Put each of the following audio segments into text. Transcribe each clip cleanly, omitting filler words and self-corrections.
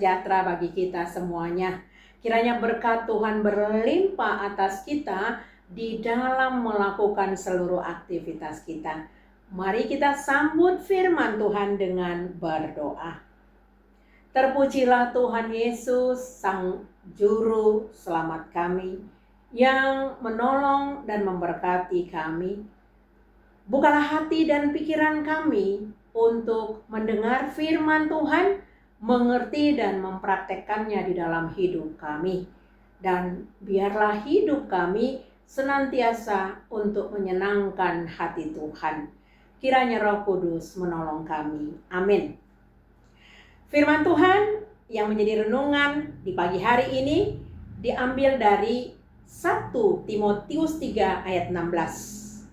sejahtera bagi kita semuanya. Kiranya berkat Tuhan berlimpah atas kita di dalam melakukan seluruh aktivitas kita. Mari kita sambut firman Tuhan dengan berdoa. Terpujilah Tuhan Yesus, Sang Juru Selamat kami, yang menolong dan memberkati kami. Bukalah hati dan pikiran kami untuk mendengar firman Tuhan, mengerti dan mempraktekkannya di dalam hidup kami. Dan biarlah hidup kami senantiasa untuk menyenangkan hati Tuhan. Kiranya Roh Kudus menolong kami. Amin. Firman Tuhan yang menjadi renungan di pagi hari ini diambil dari 1 Timotius 3 ayat 16.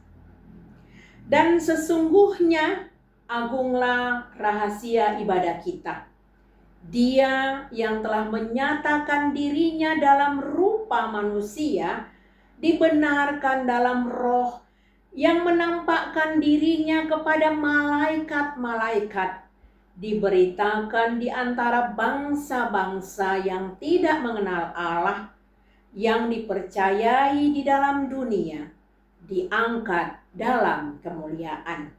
Dan sesungguhnya agunglah rahasia ibadah kita. Dia yang telah menyatakan dirinya dalam rupa manusia, dibenarkan dalam roh, yang menampakkan dirinya kepada malaikat-malaikat, diberitakan di antara bangsa-bangsa yang tidak mengenal Allah, yang dipercayai di dalam dunia, diangkat dalam kemuliaan.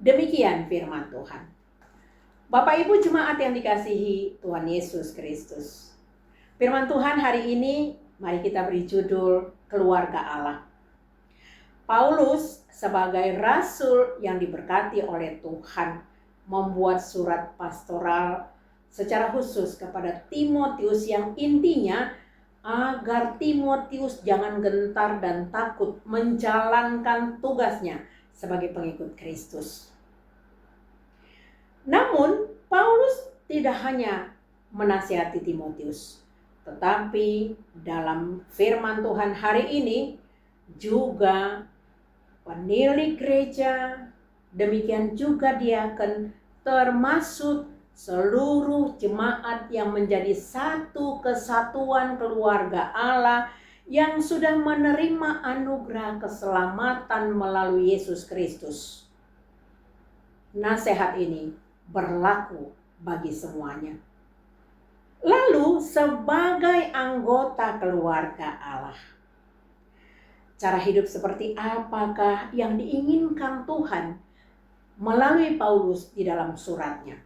Demikian firman Tuhan. Bapak Ibu jemaat yang dikasihi Tuhan Yesus Kristus. Firman Tuhan hari ini mari kita beri judul Keluarga Allah. Paulus sebagai rasul yang diberkati oleh Tuhan membuat surat pastoral secara khusus kepada Timotius yang intinya agar Timotius jangan gentar dan takut menjalankan tugasnya sebagai pengikut Kristus. Namun, Paulus tidak hanya menasihati Timotius, tetapi dalam firman Tuhan hari ini juga penilik gereja, demikian juga diaken, termasuk seluruh jemaat yang menjadi satu kesatuan keluarga Allah yang sudah menerima anugerah keselamatan melalui Yesus Kristus. Nasihat ini berlaku bagi semuanya. Lalu sebagai anggota keluarga Allah, cara hidup seperti apakah yang diinginkan Tuhan melalui Paulus di dalam suratnya?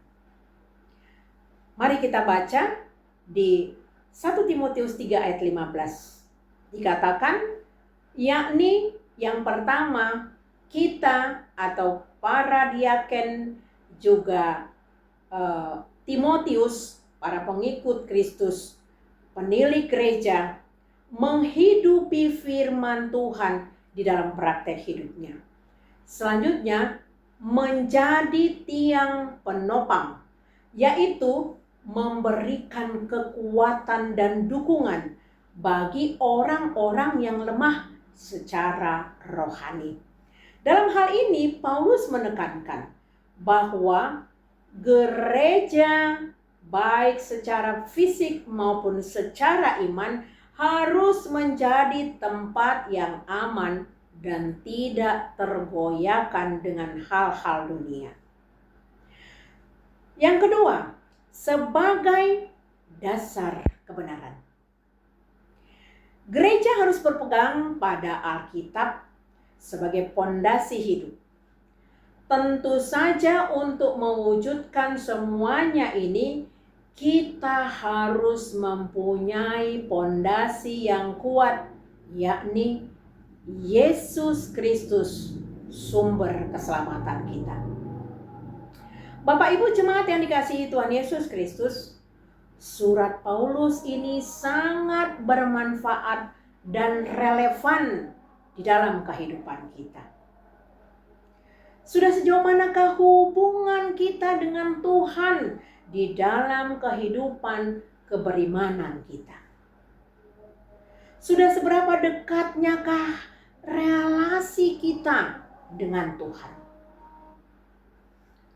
Mari kita baca di 1 Timotius 3 ayat 15. Dikatakan, yakni yang pertama, kita atau para diaken juga Timotius, para pengikut Kristus, penilik gereja, menghidupi firman Tuhan di dalam praktek hidupnya. Selanjutnya, menjadi tiang penopang, yaitu memberikan kekuatan dan dukungan bagi orang-orang yang lemah secara rohani. Dalam hal ini Paulus menekankan bahwa gereja baik secara fisik maupun secara iman harus menjadi tempat yang aman dan tidak tergoyahkan dengan hal-hal dunia. Yang kedua, sebagai dasar kebenaran. Gereja harus berpegang pada Alkitab sebagai pondasi hidup. Tentu saja untuk mewujudkan semuanya ini, kita harus mempunyai pondasi yang kuat, yakni Yesus Kristus, sumber keselamatan kita. Bapak Ibu jemaat yang dikasihi Tuhan Yesus Kristus, surat Paulus ini sangat bermanfaat dan relevan di dalam kehidupan kita. Sudah sejauh manakah hubungan kita dengan Tuhan di dalam kehidupan keberimanan kita? Sudah seberapa dekatnyakah relasi kita dengan Tuhan?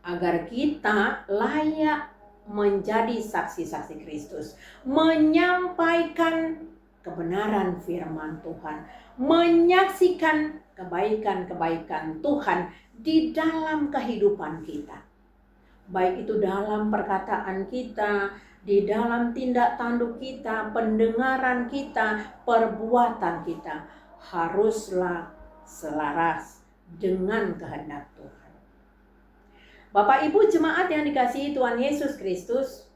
Agar kita layak menjadi saksi-saksi Kristus, menyampaikan kebenaran firman Tuhan, menyaksikan kebaikan-kebaikan Tuhan di dalam kehidupan kita. Baik itu dalam perkataan kita, di dalam tindak tanduk kita, pendengaran kita, perbuatan kita haruslah selaras dengan kehendak Tuhan. Bapak Ibu jemaat yang dikasihi Tuhan Yesus Kristus,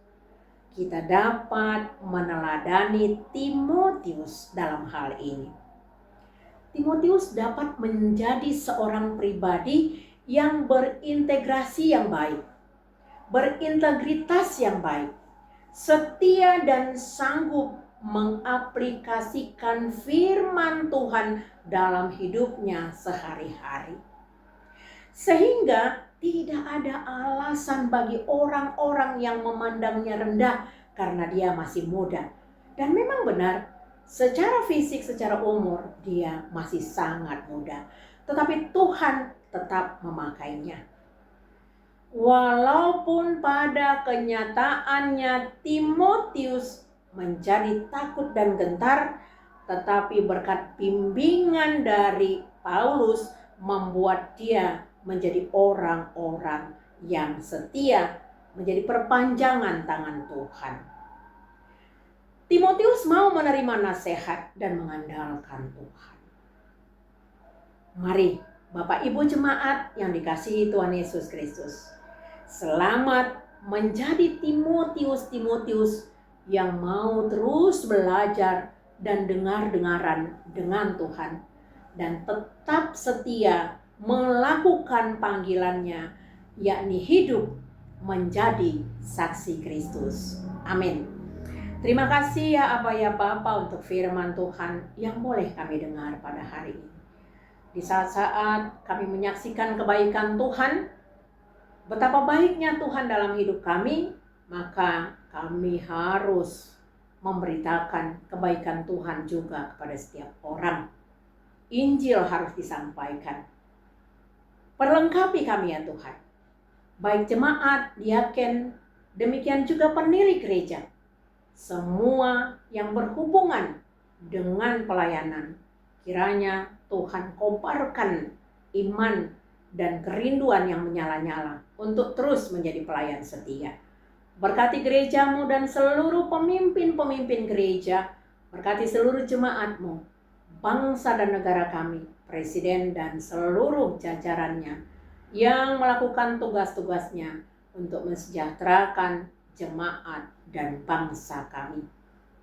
kita dapat meneladani Timotius dalam hal ini. Timotius dapat menjadi seorang pribadi yang berintegrasi yang baik, berintegritas yang baik, setia dan sanggup mengaplikasikan firman Tuhan dalam hidupnya sehari-hari. Sehingga tidak ada alasan bagi orang-orang yang memandangnya rendah karena dia masih muda. Dan memang benar, secara fisik, secara umur dia masih sangat muda. Tetapi Tuhan tetap memakainya. Walaupun pada kenyataannya Timotius menjadi takut dan gentar, tetapi berkat bimbingan dari Paulus membuat dia menjadi orang-orang yang setia, menjadi perpanjangan tangan Tuhan. Timotius mau menerima nasihat dan mengandalkan Tuhan. Mari Bapak Ibu jemaat yang dikasihi Tuhan Yesus Kristus, selamat menjadi Timotius yang mau terus belajar dan dengar-dengaran dengan Tuhan dan tetap setia melakukan panggilannya, yakni hidup menjadi saksi Kristus. Amin. Terima kasih ya Aba ya Bapa untuk firman Tuhan yang boleh kami dengar pada hari ini. Di saat-saat kami menyaksikan kebaikan Tuhan, betapa baiknya Tuhan dalam hidup kami, maka kami harus memberitakan kebaikan Tuhan juga kepada setiap orang. Injil harus disampaikan. Perlengkapi kami ya Tuhan. Baik jemaat, diaken, demikian juga pendiri gereja. Semua yang berhubungan dengan pelayanan, kiranya Tuhan kobarkan iman dan kerinduan yang menyala-nyala untuk terus menjadi pelayan setia. Berkati gerejamu dan seluruh pemimpin-pemimpin gereja, berkati seluruh jemaatmu, bangsa dan negara kami, presiden dan seluruh jajarannya yang melakukan tugas-tugasnya untuk mensejahterakan jemaat dan bangsa kami.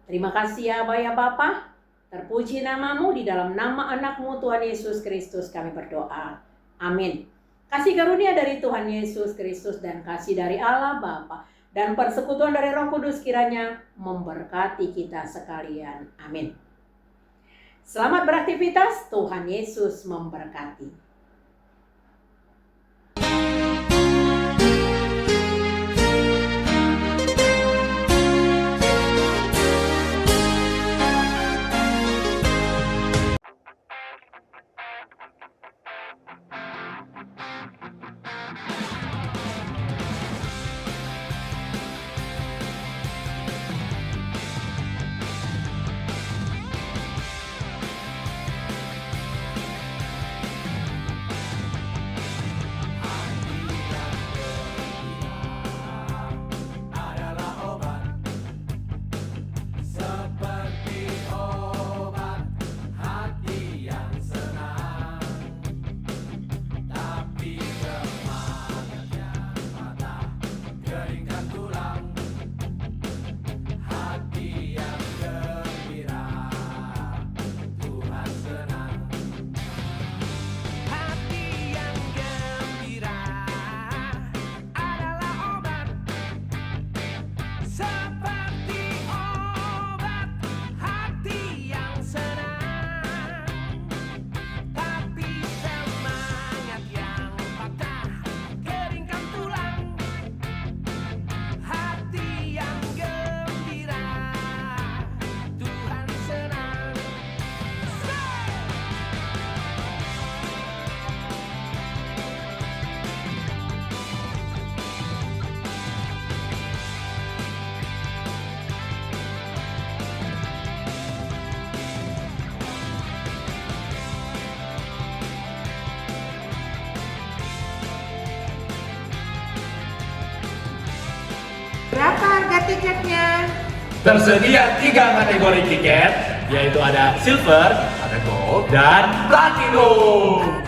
Terima kasih ya Aba ya Bapa, terpuji namamu, di dalam nama anakmu Tuhan Yesus Kristus kami berdoa. Amin. Kasih karunia dari Tuhan Yesus Kristus dan kasih dari Allah Bapa dan persekutuan dari Roh Kudus kiranya memberkati kita sekalian. Amin. Selamat beraktivitas, Tuhan Yesus memberkati. tiketnya? Tersedia 3 kategori tiket, yaitu ada silver, ada gold, dan platinum.